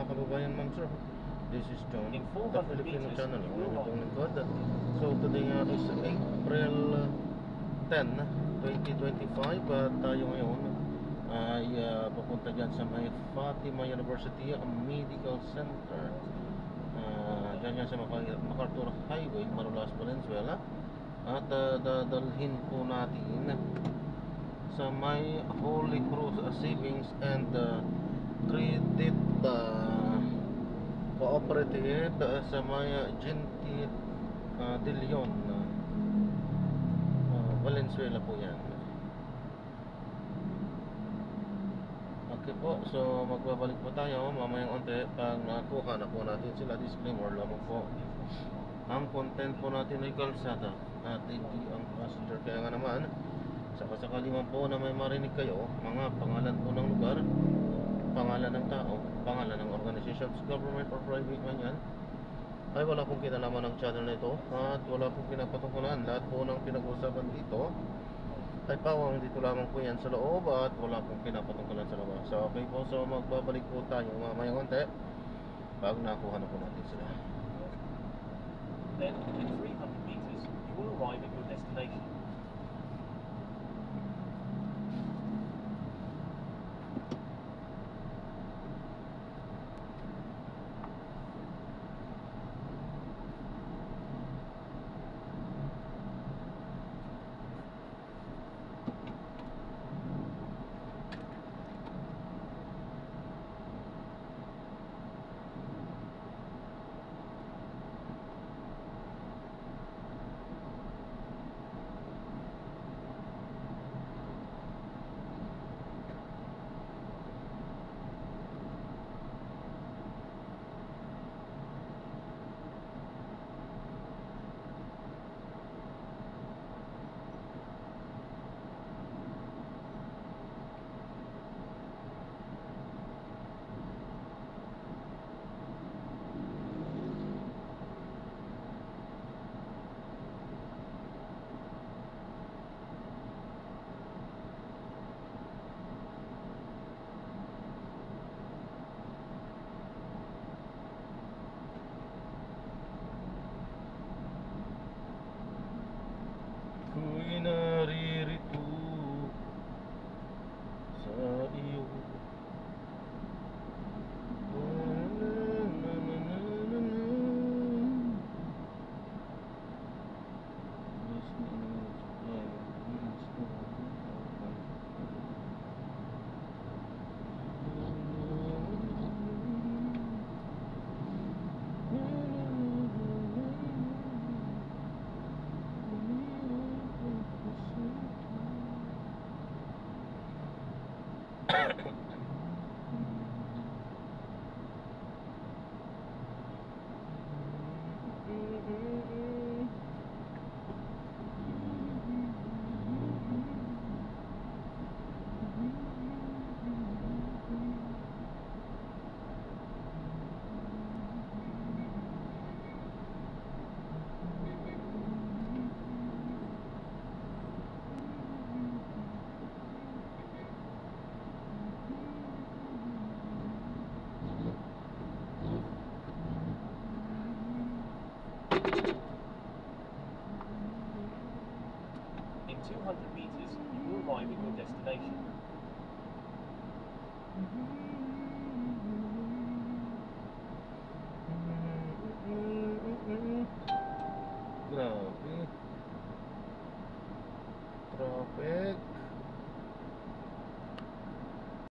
mga kababayan, ma'am sir. This is John, In the 400 Filipino meters, channel. you Ang will itong find- lingkod. So today is April 10, 2025. At tayo ngayon ay papunta dyan sa may Fatima University Medical Center. Dyan yan sa MacArthur Highway, Marulas, Valenzuela. At dadalhin po natin sa may Holy Cross Savings and Credit Cooperative sa may Gente de Leon, Valenzuela po yan. Okay po, so magbabalik po tayo mamayang onte pag nakuha na po natin sila. Disclaimer lamang po, ang content po natin ay kalsada at hindi ang passenger. Kaya nga naman, sakasakali man po na may marinig kayo, mga pangalan po ng lugar, pangalan ng tao, pangalan ng organizations, government or private man yan, ay wala pong kinalaman ng channel na ito at wala pong pinapatungkulan. Lahat po ng pinag-usapan dito ay pawang dito lamang po yan sa loob at wala pong pinapatungkulan sa labas. So okay po, so magbabalik po tayo mamayang konti pag nakuha na po natin sila. Then, in 300 meters, you will arrive at your destination. Ako'y naririto sa iyo. In 200 meters, you will arrive at your destination. Grabe. Traffic.